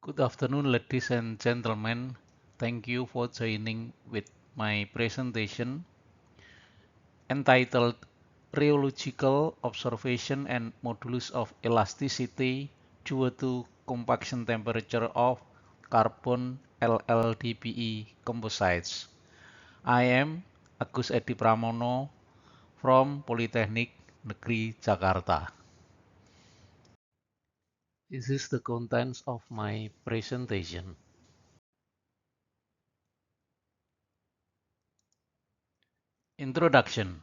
Good afternoon, ladies and gentlemen. Thank you for joining with my presentation entitled Rheological Observation and Modulus of Elasticity due to Compaction Temperature of Carbon LLDPE Composites. I am Agus Edi Pramono from Politeknik Negeri Jakarta. This is the contents of my presentation. Introduction.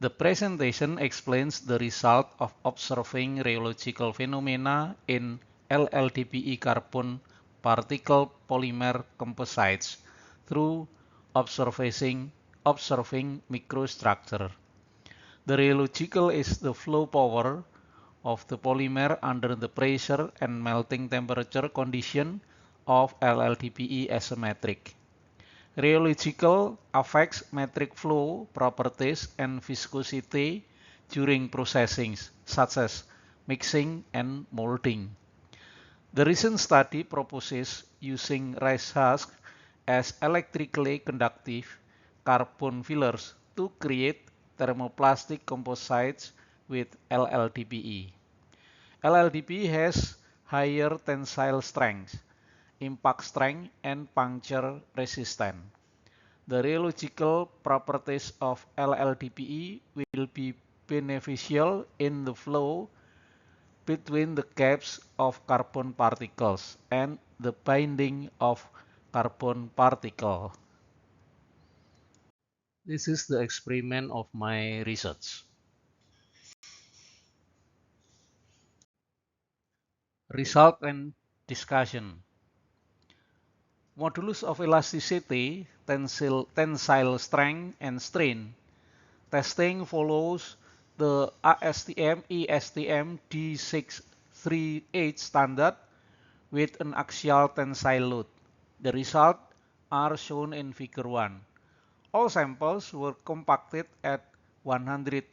The presentation explains the result of observing rheological phenomena in LLDPE carbon particle polymer composites through observing microstructure. The rheological is the flow power of the polymer under the pressure and melting temperature condition of LLDPE asymmetric. Rheological affects metric flow properties and viscosity during processing, such as mixing and molding. The recent study proposes using rice husk as electrically conductive carbon fillers to create thermoplastic composites with LLDPE. LLDPE has higher tensile strength, impact strength, and puncture resistance. The rheological properties of LLDPE will be beneficial in the flow between the gaps of carbon particles and the binding of carbon particle. This is the experiment of my research. Result and discussion. Modulus of elasticity, tensile strength, and strain. Testing follows the ASTM-ESTM D638 standard with an axial tensile load. The results are shown in Figure 1. All samples were compacted at 120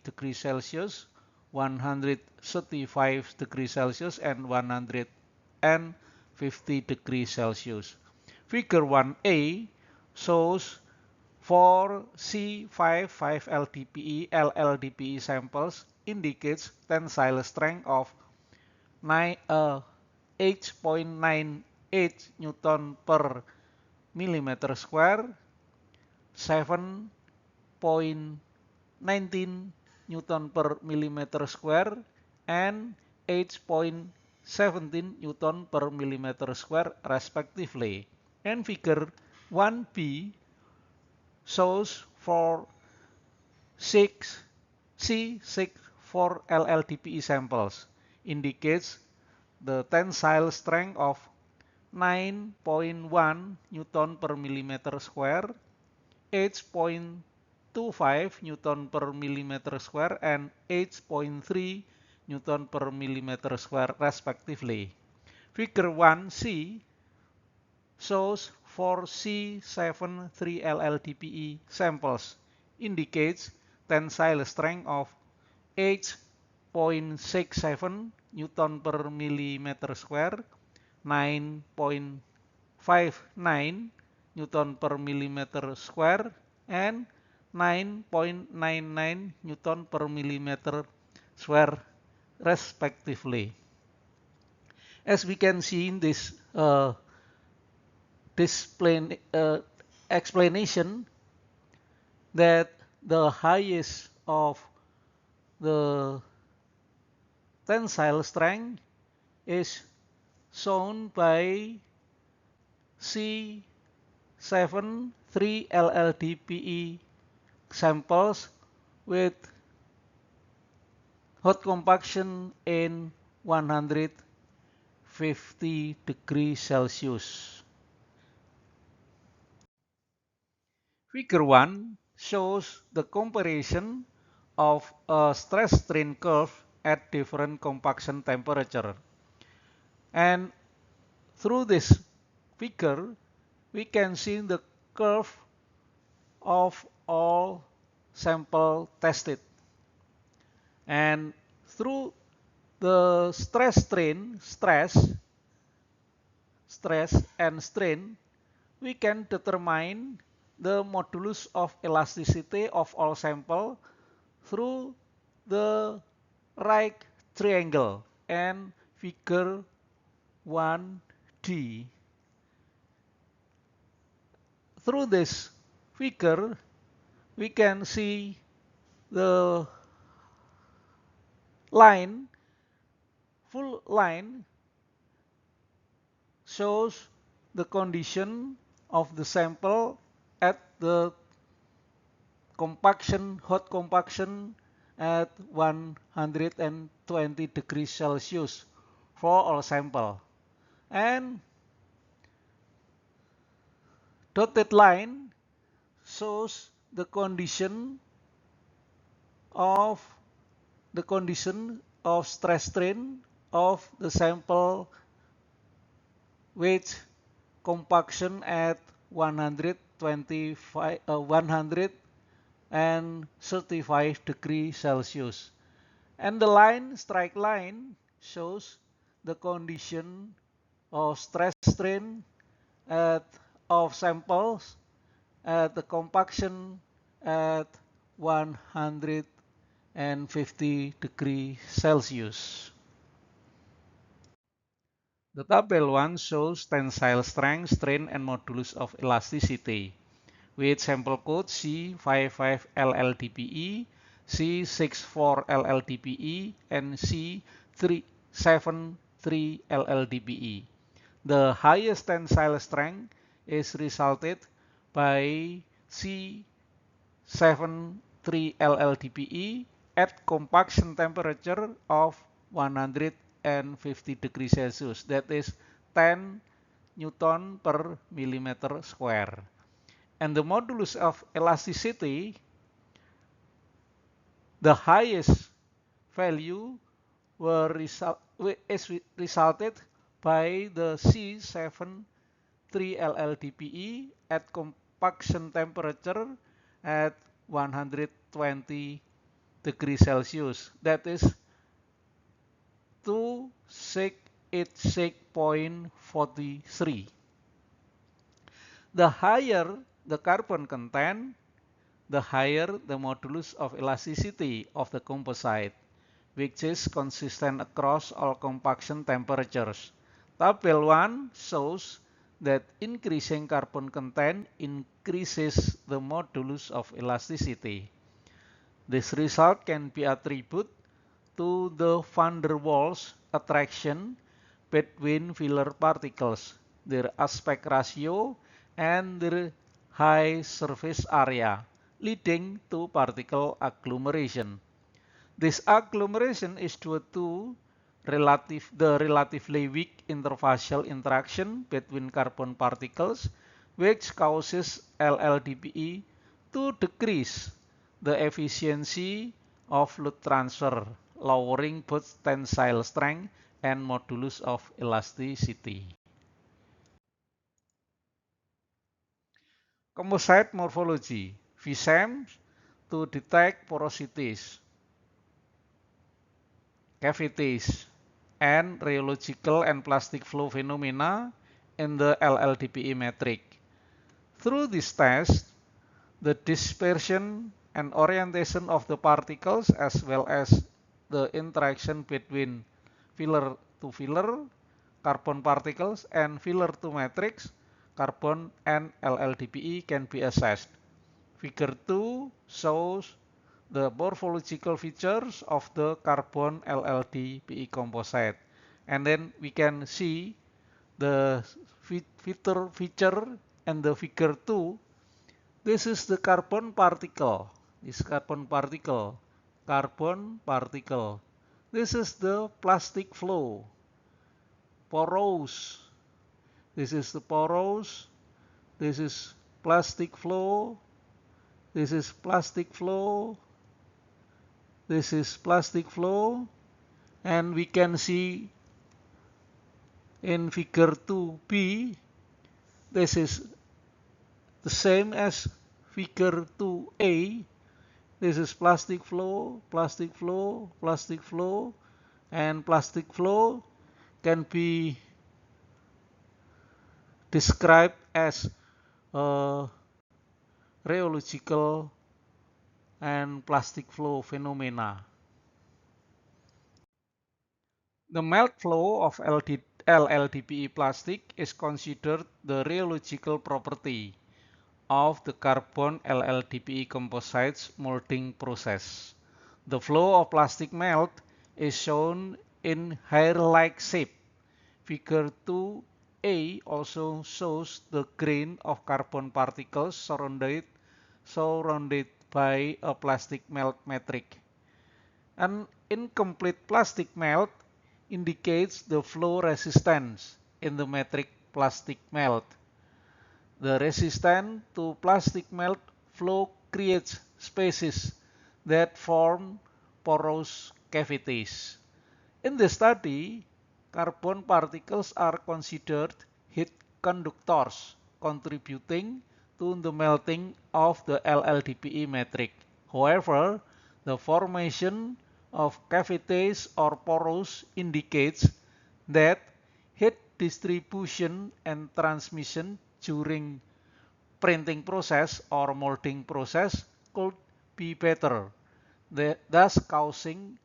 degrees Celsius, 135 degrees Celsius, and 150 degrees Celsius. Figure 1a shows 4 C55 LLDPE samples indicates tensile strength of 8.98 Newton per millimeter square, 7.19 Newton per millimeter square, and 8.17 Newton per millimeter square respectively. And figure 1b shows for 6 C64 LLDPE samples indicates the tensile strength of 9.1 Newton per millimeter square, 8.25 Newton per millimeter square, and 8.3 Newton per millimeter square respectively. Figure 1c shows for C73 LLDPE samples indicates tensile strength of 8.67 Newton per millimeter square, 9.59 Newton per millimeter square, and 9.99 Newton per millimeter square respectively. As we can see in this explanation, that the highest of the tensile strength is shown by C73 LLDPE samples with hot compaction in 150 degrees Celsius. Figure 1 shows the comparison of a stress-strain curve at different compaction temperature. And through this figure, we can see the curve of all sample tested. And through the stress, stress and strain, we can determine the modulus of elasticity of all sample through the right triangle and figure 1D. Through this figure, we can see the line, full line shows the condition of the sample at the compaction, hot compaction at 120 degrees Celsius for all sample. And dotted line shows the condition of stress strain of the sample with compaction at 135 degrees Celsius. And the strike line shows the condition of stress strain of samples at the compaction at 150 degrees Celsius. The table 1 shows tensile strength, strain, and modulus of elasticity with sample code C55LLDPE, C64LLDPE, and C73LLDPE. The highest tensile strength is resulted by C73LLDPE at compaction temperature of 150 degrees Celsius, that is 10 Newton per millimeter square. And the modulus of elasticity, the highest value is resulted by the C73LLDPE at compaction temperature at 120 degrees Celsius, that is 2686.43. The higher the carbon content, the higher the modulus of elasticity of the composite, which is consistent across all compaction temperatures. Table 1 shows that increasing carbon content increases the modulus of elasticity. This result can be attributed to the van der Waals attraction between filler particles, their aspect ratio, and their high surface area, leading to particle agglomeration. This agglomeration is due to the relatively weak interfacial interaction between carbon particles, which causes LLDPE to decrease the efficiency of fluid transfer, lowering both tensile strength and modulus of elasticity. Composite morphology, VSEM to detect porosities, cavities, and rheological and plastic flow phenomena in the LLDPE metric. Through this test, the dispersion and orientation of the particles as well as the interaction between filler to filler, carbon particles, and filler to matrix, carbon and LLDPE can be assessed. Figure 2 shows the morphological features of the carbon LLDPE composite. And then we can see the feature and the figure 2. This is the carbon particle. This carbon particle. Carbon particle. This is the plastic flow. Porous. This is the porous. This is plastic flow. This is plastic flow. This is plastic flow. And we can see in figure 2b, this is the same as figure 2a. This is plastic flow, plastic flow, plastic flow, and plastic flow can be described as rheological and plastic flow phenomena. The melt flow of LLDPE plastic is considered the rheological property of the carbon LLDPE composites molding process. The flow of plastic melt is shown in hair-like shape. Figure 2A also shows the grain of carbon particles surrounded by a plastic melt matrix. An incomplete plastic melt indicates the flow resistance in the matrix plastic melt. The resistance to plastic melt flow creates spaces that form porous cavities. In the study, carbon particles are considered heat conductors, contributing to the melting of the LLDPE matrix. However, the formation of cavities or porous indicates that heat distribution and transmission during printing process or molding process could be better, thus causing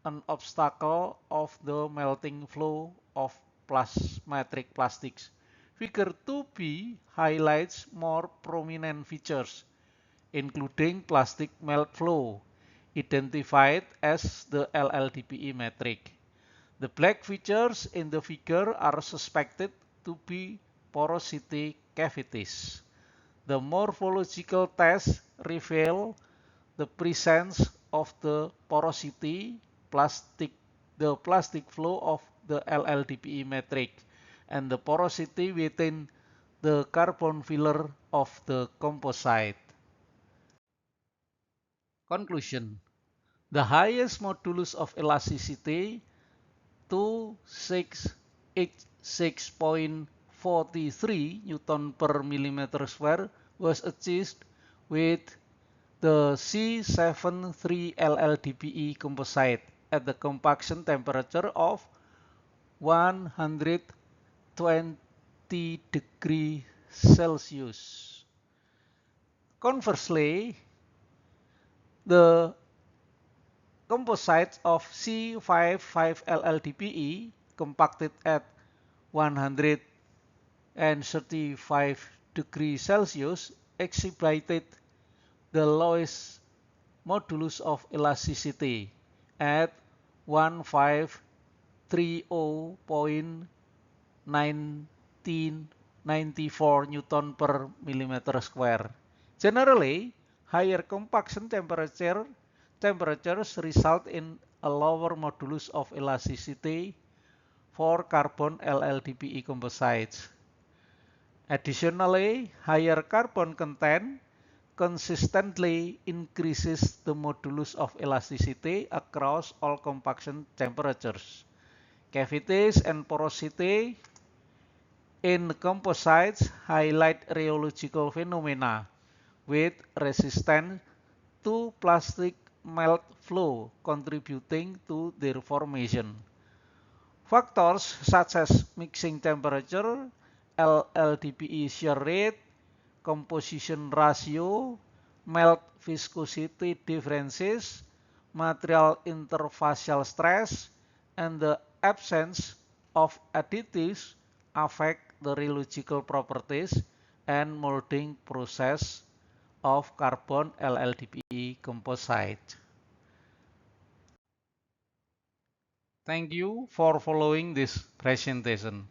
an obstacle of the melting flow of plasmatic plastics. Figure 2B highlights more prominent features, including plastic melt flow, identified as the LLDPE matrix. The black features in the figure are suspected to be porosity cavities. The morphological tests reveal the presence of the porosity, the plastic flow of the LLDPE matrix, and the porosity within the carbon filler of the composite. Conclusion: the highest modulus of elasticity, 2686.43 Newton per millimeter square, was achieved with the C73 LLDPE composite at the compaction temperature of 120 degrees Celsius. Conversely, the composites of C55 LLDPE compacted at 135 degrees Celsius exhibited the lowest modulus of elasticity at 1530.1994 Newton per millimeter square. Generally, higher compaction temperatures result in a lower modulus of elasticity for carbon LLDPE composites. Additionally, higher carbon content consistently increases the modulus of elasticity across all compaction temperatures. Cavities and porosity in composites highlight rheological phenomena with resistance to plastic melt flow contributing to their formation. Factors such as mixing temperature, LLDPE shear rate, composition ratio, melt viscosity differences, material interfacial stress, and the absence of additives affect the rheological properties and molding process of carbon LLDPE composite. Thank you for following this presentation.